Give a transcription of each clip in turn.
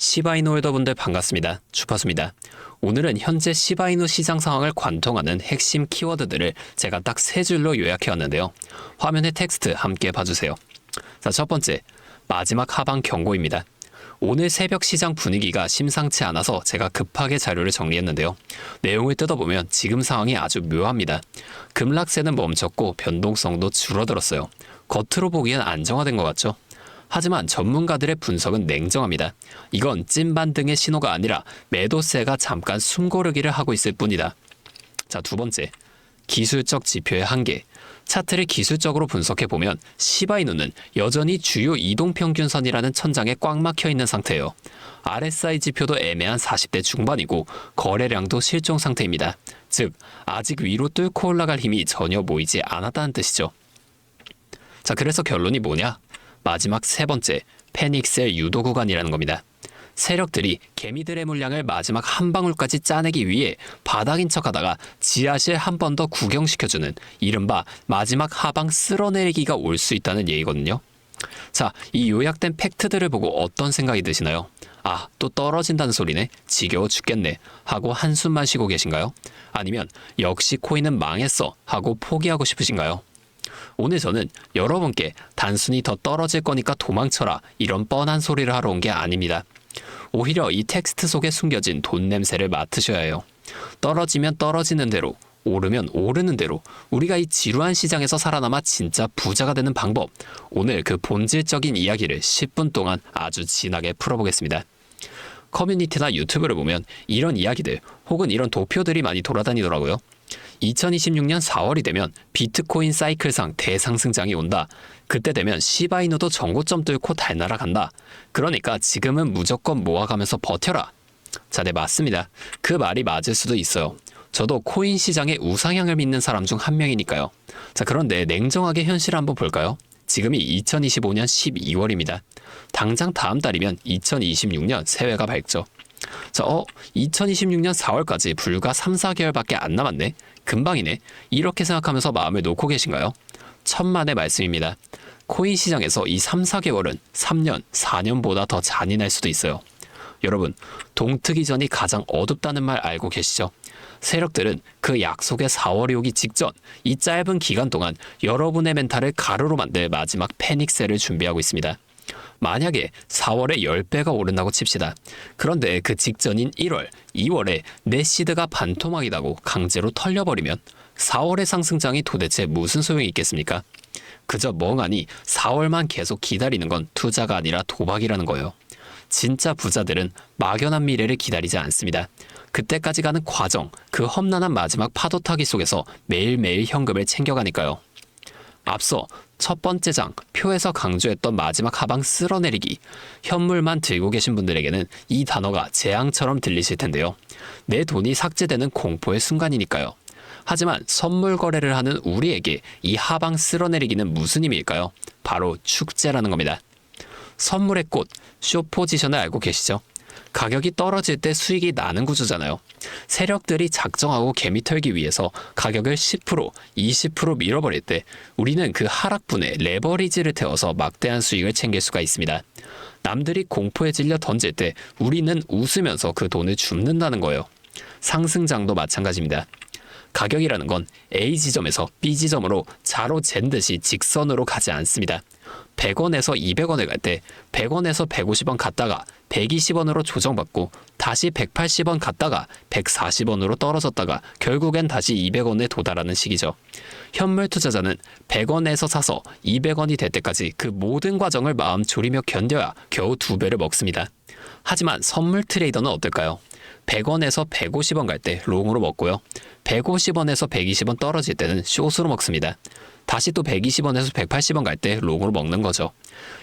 시바이누 홀더분들 반갑습니다. 주파수입니다. 오늘은 현재 시바이누 시장 상황을 관통하는 핵심 키워드들을 제가 딱 세 줄로 요약해왔는데요. 화면에 텍스트 함께 봐주세요. 자, 첫 번째, 마지막 하방 경고입니다. 오늘 새벽 시장 분위기가 심상치 않아서 제가 급하게 자료를 정리했는데요. 내용을 뜯어보면 지금 상황이 아주 묘합니다. 급락세는 멈췄고 변동성도 줄어들었어요. 겉으로 보기엔 안정화된 것 같죠? 하지만 전문가들의 분석은 냉정합니다. 이건 찐반등의 신호가 아니라 매도세가 잠깐 숨고르기를 하고 있을 뿐이다. 자, 두 번째, 기술적 지표의 한계. 차트를 기술적으로 분석해보면 시바이누는 여전히 주요 이동평균선이라는 천장에 꽉 막혀 있는 상태예요. RSI 지표도 애매한 40대 중반이고 거래량도 실종 상태입니다. 즉, 아직 위로 뚫고 올라갈 힘이 전혀 보이지 않았다는 뜻이죠. 자, 그래서 결론이 뭐냐? 마지막 세 번째, 패닉셀 유도 구간이라는 겁니다. 세력들이 개미들의 물량을 마지막 한 방울까지 짜내기 위해 바닥인 척하다가 지하실 한 번 더 구경시켜주는 이른바 마지막 하방 쓸어내리기가 올 수 있다는 얘기거든요. 자, 이 요약된 팩트들을 보고 어떤 생각이 드시나요? 아, 또 떨어진다는 소리네? 지겨워 죽겠네 하고 한숨만 쉬고 계신가요? 아니면 역시 코인은 망했어 하고 포기하고 싶으신가요? 오늘 저는 여러분께 단순히 더 떨어질 거니까 도망쳐라 이런 뻔한 소리를 하러 온 게 아닙니다. 오히려 이 텍스트 속에 숨겨진 돈 냄새를 맡으셔야 해요. 떨어지면 떨어지는 대로, 오르면 오르는 대로 우리가 이 지루한 시장에서 살아남아 진짜 부자가 되는 방법, 오늘 그 본질적인 이야기를 10분 동안 아주 진하게 풀어보겠습니다. 커뮤니티나 유튜브를 보면 이런 이야기들 혹은 이런 도표들이 많이 돌아다니더라고요. 2026년 4월이 되면 비트코인 사이클상 대상승장이 온다. 그때 되면 시바이누도 정고점 뚫고 달날아간다. 그러니까 지금은 무조건 모아가면서 버텨라. 자, 네, 맞습니다. 그 말이 맞을 수도 있어요. 저도 코인 시장의 우상향을 믿는 사람 중 한 명이니까요. 자, 그런데 냉정하게 현실을 한번 볼까요? 지금이 2025년 12월입니다. 당장 다음 달이면 2026년 새해가 밝죠. 자, 2026년 4월까지 불과 3, 4개월밖에 안 남았네. 금방이네. 이렇게 생각하면서 마음을 놓고 계신가요? 천만의 말씀입니다. 코인 시장에서 이 3, 4개월은 3년, 4년보다 더 잔인할 수도 있어요. 여러분, 동트기 전이 가장 어둡다는 말 알고 계시죠? 세력들은 그 약속의 4월이 오기 직전 이 짧은 기간 동안 여러분의 멘탈을 가루로 만들 마지막 패닉셀을 준비하고 있습니다. 만약에 4월에 10배가 오른다고 칩시다. 그런데 그 직전인 1월, 2월에 내 시드가 반토막이라고 강제로 털려버리면 4월의 상승장이 도대체 무슨 소용이 있겠습니까? 그저 멍하니 4월만 계속 기다리는 건 투자가 아니라 도박이라는 거예요. 진짜 부자들은 막연한 미래를 기다리지 않습니다. 그때까지 가는 과정, 그 험난한 마지막 파도 타기 속에서 매일매일 현금을 챙겨가니까요. 앞서 첫 번째 장, 표에서 강조했던 마지막 하방 쓸어내리기. 현물만 들고 계신 분들에게는 이 단어가 재앙처럼 들리실 텐데요. 내 돈이 삭제되는 공포의 순간이니까요. 하지만 선물 거래를 하는 우리에게 이 하방 쓸어내리기는 무슨 의미일까요? 바로 축제라는 겁니다. 선물의 꽃, 숏포지션을 알고 계시죠? 가격이 떨어질 때 수익이 나는 구조잖아요. 세력들이 작정하고 개미 털기 위해서 가격을 10%, 20% 밀어버릴 때 우리는 그 하락분에 레버리지를 태워서 막대한 수익을 챙길 수가 있습니다. 남들이 공포에 질려 던질 때 우리는 웃으면서 그 돈을 줍는다는 거예요. 상승장도 마찬가지입니다. 가격이라는 건 A 지점에서 B 지점으로 자로 잰 듯이 직선으로 가지 않습니다. 100원에서 200원을 갈 때 100원에서 150원 갔다가 120원으로 조정받고 다시 180원 갔다가 140원으로 떨어졌다가 결국엔 다시 200원에 도달하는 시기죠. 현물 투자자는 100원에서 사서 200원이 될 때까지 그 모든 과정을 마음 졸이며 견뎌야 겨우 2배를 먹습니다. 하지만 선물 트레이더는 어떨까요? 100원에서 150원 갈 때 롱으로 먹고요. 150원에서 120원 떨어질 때는 숏으로 먹습니다. 다시 또 120원에서 180원 갈 때 롱으로 먹는 거죠.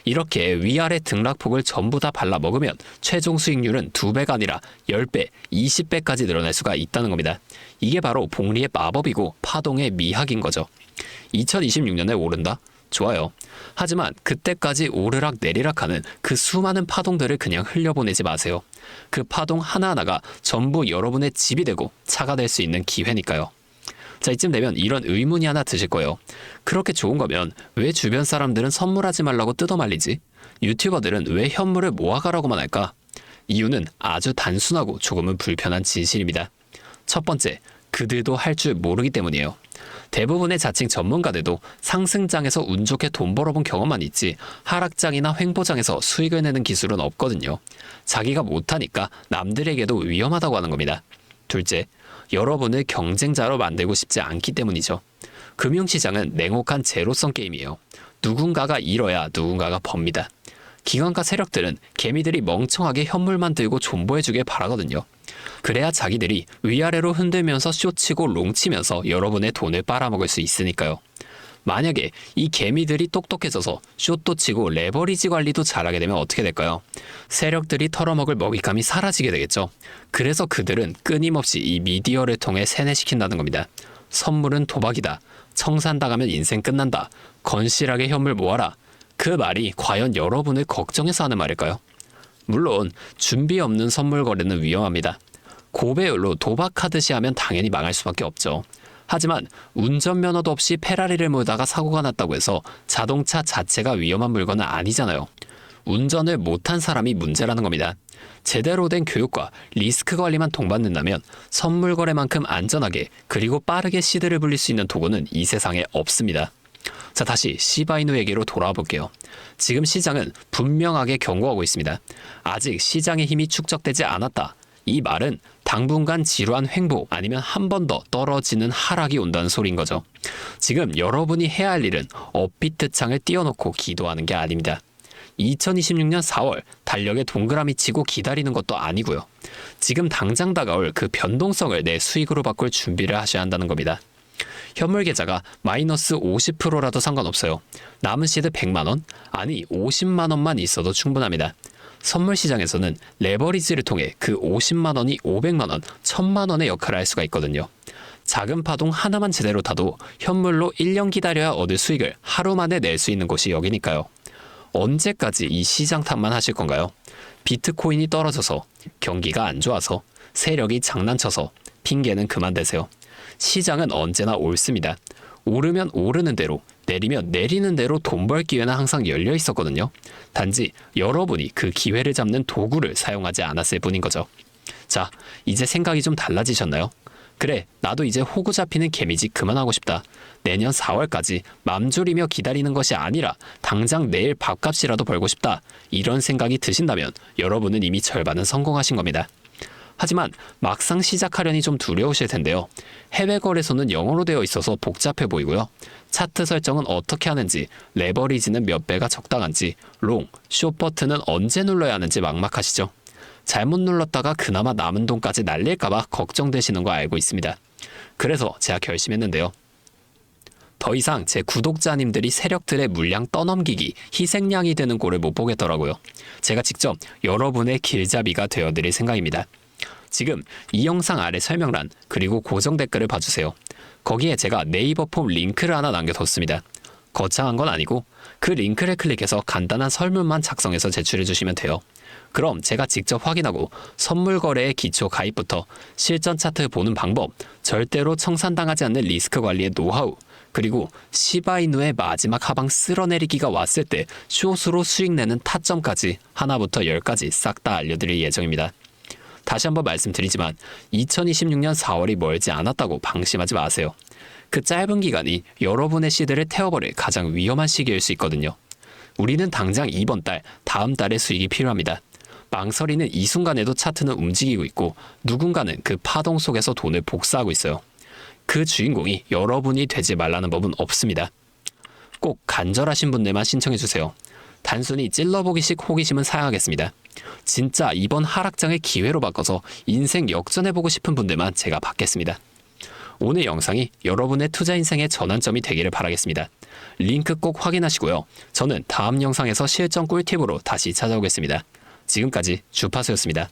이렇게 위아래 등락폭을 전부 다 발라 먹으면 최종 수익률은 2배가 아니라 10배, 20배까지 늘어날 수가 있다는 겁니다. 이게 바로 복리의 마법이고 파동의 미학인 거죠. 2026년에 오른다? 좋아요. 하지만 그때까지 오르락 내리락하는 그 수많은 파동들을 그냥 흘려보내지 마세요. 그 파동 하나하나가 전부 여러분의 집이 되고 차가 될 수 있는 기회니까요. 자, 이쯤 되면 이런 의문이 하나 드실 거예요. 그렇게 좋은 거면 왜 주변 사람들은 선물하지 말라고 뜯어말리지? 유튜버들은 왜 현물을 모아가라고만 할까? 이유는 아주 단순하고 조금은 불편한 진실입니다. 첫 번째, 그들도 할 줄 모르기 때문이에요. 대부분의 자칭 전문가들도 상승장에서 운 좋게 돈 벌어본 경험만 있지 하락장이나 횡보장에서 수익을 내는 기술은 없거든요. 자기가 못하니까 남들에게도 위험하다고 하는 겁니다. 둘째, 여러분을 경쟁자로 만들고 싶지 않기 때문이죠. 금융시장은 냉혹한 제로성 게임이에요. 누군가가 잃어야 누군가가 법니다. 기관과 세력들은 개미들이 멍청하게 현물만 들고 존버해주길 바라거든요. 그래야 자기들이 위아래로 흔들면서 쇼치고 롱치면서 여러분의 돈을 빨아먹을 수 있으니까요. 만약에 이 개미들이 똑똑해져서 숏도 치고 레버리지 관리도 잘하게 되면 어떻게 될까요? 세력들이 털어먹을 먹잇감이 사라지게 되겠죠. 그래서 그들은 끊임없이 이 미디어를 통해 세뇌시킨다는 겁니다. 선물은 도박이다. 청산당하면 인생 끝난다. 건실하게 현물 모아라. 그 말이 과연 여러분을 걱정해서 하는 말일까요? 물론 준비 없는 선물 거래는 위험합니다. 고배율로 도박하듯이 하면 당연히 망할 수밖에 없죠. 하지만 운전면허도 없이 페라리를 몰다가 사고가 났다고 해서 자동차 자체가 위험한 물건은 아니잖아요. 운전을 못한 사람이 문제라는 겁니다. 제대로 된 교육과 리스크 관리만 동받는다면 선물 거래만큼 안전하게 그리고 빠르게 시드를 불릴 수 있는 도구는 이 세상에 없습니다. 자, 다시 시바이누 얘기로 돌아와 볼게요. 지금 시장은 분명하게 경고하고 있습니다. 아직 시장의 힘이 축적되지 않았다. 이 말은 당분간 지루한 횡보 아니면 한 번 더 떨어지는 하락이 온다는 소리인 거죠. 지금 여러분이 해야 할 일은 업비트 창을 띄워놓고 기도하는 게 아닙니다. 2026년 4월 달력에 동그라미 치고 기다리는 것도 아니고요. 지금 당장 다가올 그 변동성을 내 수익으로 바꿀 준비를 하셔야 한다는 겁니다. 현물 계좌가 마이너스 50%라도 상관없어요. 남은 시드 100만원? 아니 50만원만 있어도 충분합니다. 선물 시장에서는 레버리지를 통해 그 50만원이 500만원, 1000만원의 역할을 할 수가 있거든요. 작은 파동 하나만 제대로 타도 현물로 1년 기다려야 얻을 수익을 하루 만에 낼 수 있는 곳이 여기니까요. 언제까지 이 시장 탓만 하실 건가요? 비트코인이 떨어져서, 경기가 안 좋아서, 세력이 장난쳐서 핑계는 그만 대세요. 시장은 언제나 옳습니다. 오르면 오르는 대로, 내리면 내리는 대로 돈 벌 기회는 항상 열려 있었거든요. 단지 여러분이 그 기회를 잡는 도구를 사용하지 않았을 뿐인 거죠. 자, 이제 생각이 좀 달라지셨나요? 그래, 나도 이제 호구 잡히는 개미짓 그만하고 싶다. 내년 4월까지 맘졸이며 기다리는 것이 아니라 당장 내일 밥값이라도 벌고 싶다. 이런 생각이 드신다면 여러분은 이미 절반은 성공하신 겁니다. 하지만 막상 시작하려니 좀 두려우실 텐데요. 해외 거래소는 영어로 되어 있어서 복잡해 보이고요. 차트 설정은 어떻게 하는지, 레버리지는 몇 배가 적당한지, 롱, 숏 버튼은 언제 눌러야 하는지 막막하시죠? 잘못 눌렀다가 그나마 남은 돈까지 날릴까봐 걱정되시는 거 알고 있습니다. 그래서 제가 결심했는데요. 더 이상 제 구독자님들이 세력들의 물량 떠넘기기, 희생양이 되는 꼴을 못 보겠더라고요. 제가 직접 여러분의 길잡이가 되어드릴 생각입니다. 지금 이 영상 아래 설명란 그리고 고정 댓글을 봐주세요. 거기에 제가 네이버 폼 링크를 하나 남겨뒀습니다. 거창한 건 아니고 그 링크를 클릭해서 간단한 설문만 작성해서 제출해 주시면 돼요. 그럼 제가 직접 확인하고 선물 거래의 기초 가입부터 실전 차트 보는 방법, 절대로 청산당하지 않는 리스크 관리의 노하우, 그리고 시바이누의 마지막 하방 쓸어내리기가 왔을 때 숏으로 수익 내는 타점까지 하나부터 10까지 싹 다 알려드릴 예정입니다. 다시 한번 말씀드리지만 2026년 4월이 멀지 않았다고 방심하지 마세요. 그 짧은 기간이 여러분의 시드를 태워버릴 가장 위험한 시기일 수 있거든요. 우리는 당장 이번 달, 다음 달에 수익이 필요합니다. 망설이는 이 순간에도 차트는 움직이고 있고 누군가는 그 파동 속에서 돈을 복사하고 있어요. 그 주인공이 여러분이 되지 말라는 법은 없습니다. 꼭 간절하신 분들만 신청해주세요. 단순히 찔러보기식 호기심은 사양하겠습니다. 진짜 이번 하락장을 기회로 바꿔서 인생 역전해보고 싶은 분들만 제가 받겠습니다. 오늘 영상이 여러분의 투자 인생의 전환점이 되기를 바라겠습니다. 링크 꼭 확인하시고요. 저는 다음 영상에서 실전 꿀팁으로 다시 찾아오겠습니다. 지금까지 주파수였습니다.